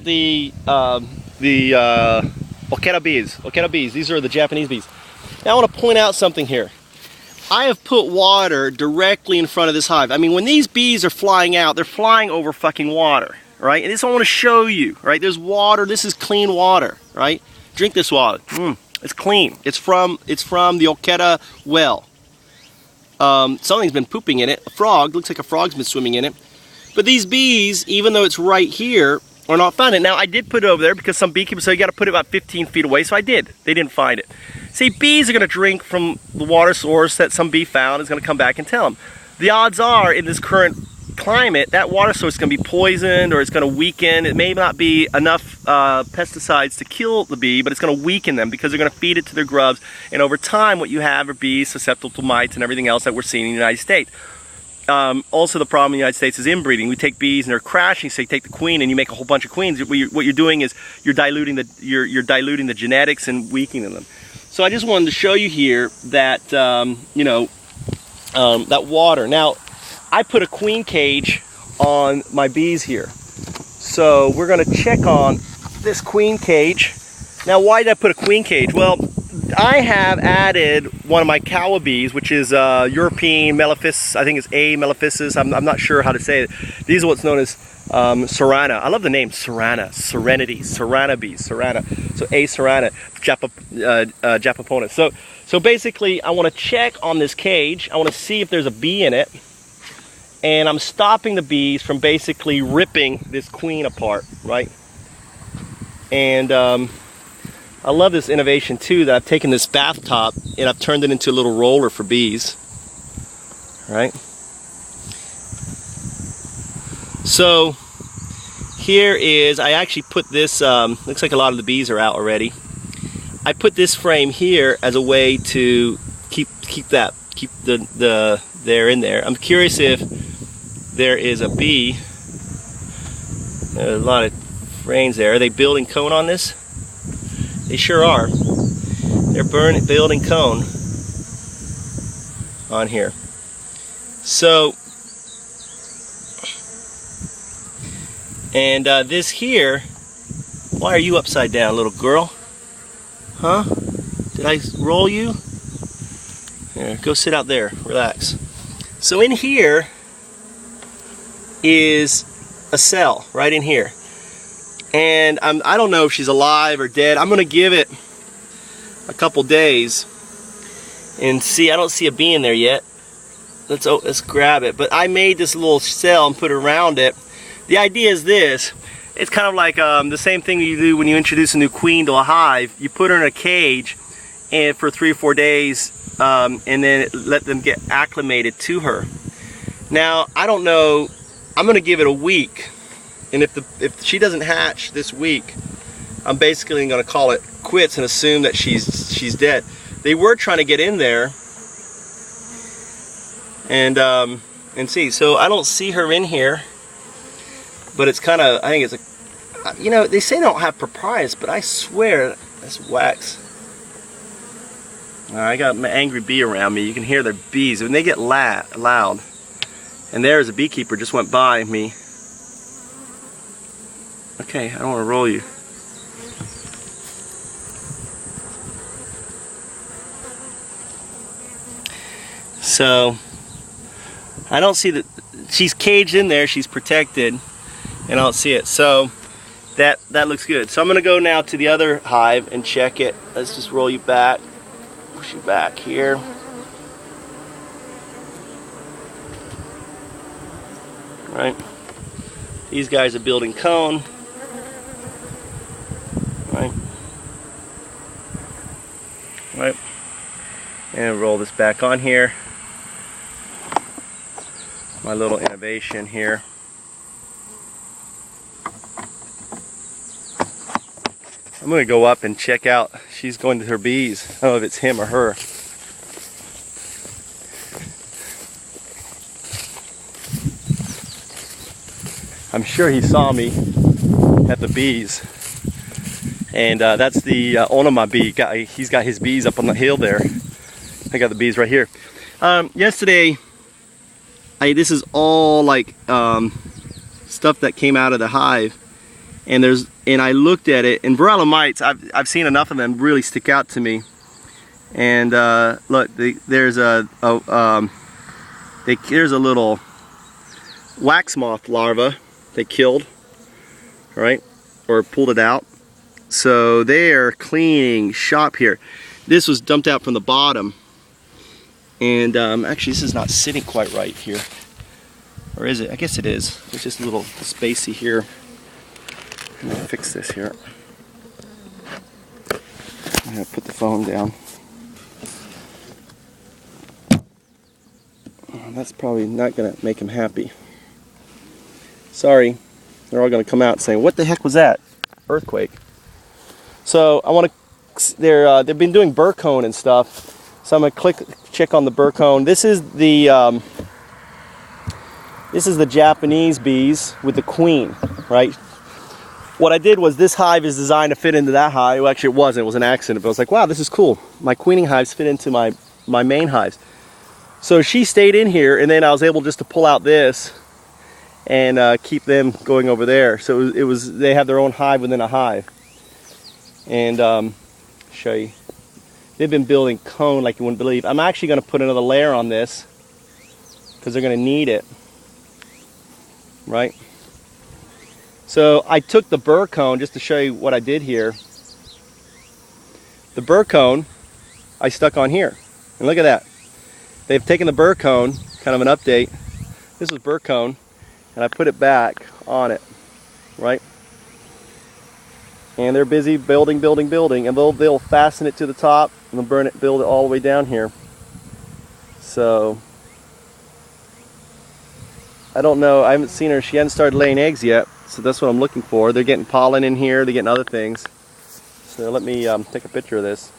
The Okera bees. Okera bees. These are the Japanese bees. Now I want to point out something here. I have put water directly in front of this hive. I mean, when these bees are flying out, they're flying over fucking water, right? And this I want to show you, right? There's water. This is clean water, right? Drink this water. It's clean. It's from the Okera well. Something's been pooping in it. A frog. Looks like a frog's been swimming in it. But these bees, even though it's right here, are not found it. Now I did put it over there because some beekeepers say you got to put it about 15 feet away, so I did. They didn't find it. See, bees are going to drink from the water source that some bee found is going to come back and tell them. The odds are, in this current climate, that water source is going to be poisoned or it's going to weaken. It may not be enough pesticides to kill the bee, but it's going to weaken them because they're going to feed it to their grubs. And over time, what you have are bees susceptible to mites and everything else that we're seeing in the United States. Also, the problem in the United States is inbreeding. We take bees and they're crashing, so you take the queen and you make a whole bunch of queens. What you're doing is you're diluting the genetics and weakening them. So I just wanted to show you here that that water. Now, I put a queen cage on my bees here, so we're going to check on this queen cage. Now, why did I put a queen cage? Well, I have added one of my cowa bees, which is European Maleficus. I think it's A. Maleficus. I'm not sure how to say it. These are what's known as Serrana. I love the name Serrana. Serenity. Serrana bees. Serrana. So A. Serrana. Japopona. So basically, I want to check on this cage. I want to see if there's a bee in it. And I'm stopping the bees from basically ripping this queen apart, right? And I love this innovation too, that I've taken this bathtop and I've turned it into a little roller for bees, right? So here is, I actually put this, looks like a lot of the bees are out already. I put this frame here as a way to keep they're in there. I'm curious if there is a bee. There's a lot of frames there. Are they building cone on this? They sure are. They're building cone on here. So, and this here, why are you upside down, little girl? Huh? Did I roll you? Here, go sit out there, relax. So in here is a cell, right in here. And I don't know if she's alive or dead. I'm going to give it a couple days and see. I don't see a bee in there yet. Let's grab it. But I made this little cell and put it around it. The idea is this. It's kind of like the same thing you do when you introduce a new queen to a hive. You put her in a cage and for 3 or 4 days and then let them get acclimated to her. Now, I don't know. I'm going to give it a week. And if she doesn't hatch this week, I'm basically going to call it quits and assume that she's dead. They were trying to get in there and see. So I don't see her in here, but it's kind of, I think it's a, they say they don't have proprietors, but I swear that's wax. I got my angry bee around me. You can hear their bees when they get loud. And there's a beekeeper just went by me. Okay, I don't want to roll you. So, I don't see that she's caged in there, she's protected, and I don't see it. So, that looks good. So I'm going to go now to the other hive and check it. Let's just roll you back, push you back here. Right. These guys are building cone. Right, and roll this back on here. My little innovation here. I'm going to go up and check out. She's going to her bees. I don't know if it's him or her. I'm sure he saw me at the bees. And that's the Onoma bee. He's got his bees up on the hill there. I got the bees right here. Yesterday, this is all like stuff that came out of the hive. And I looked at it, and varroa mites, I've seen enough of them really stick out to me. And look, there's a little wax moth larva they killed, right, or pulled it out. So they are cleaning shop here. This was dumped out from the bottom, and actually this is not sitting quite right here, or is it? I guess it is. It's just a little spacey here. I'm gonna fix this here. I'm gonna put the phone down. That's probably not gonna make him happy. Sorry, they're all gonna come out saying, "What the heck was that? Earthquake." So I want to. They've been doing burr cone and stuff. So I'm gonna check on the burr cone. This is the Japanese bees with the queen, right? What I did was, this hive is designed to fit into that hive. Well, actually it wasn't, it was an accident, but I was like, wow, this is cool. My queening hives fit into my main hives. So she stayed in here, and then I was able just to pull out this and keep them going over there. So they have their own hive within a hive. And show you. They've been building cone like you wouldn't believe. I'm actually going to put another layer on this because they're going to need it, right? So I took the burr cone, just to show you what I did here. The burr cone I stuck on here, and look at that. They've taken the burr cone, kind of an update. This was burr cone, and I put it back on it, right? And they're busy building, and they'll fasten it to the top, and they'll build it all the way down here. So I don't know. I haven't seen her. She hasn't started laying eggs yet. So that's what I'm looking for. They're getting pollen in here. They're getting other things. So let me take a picture of this.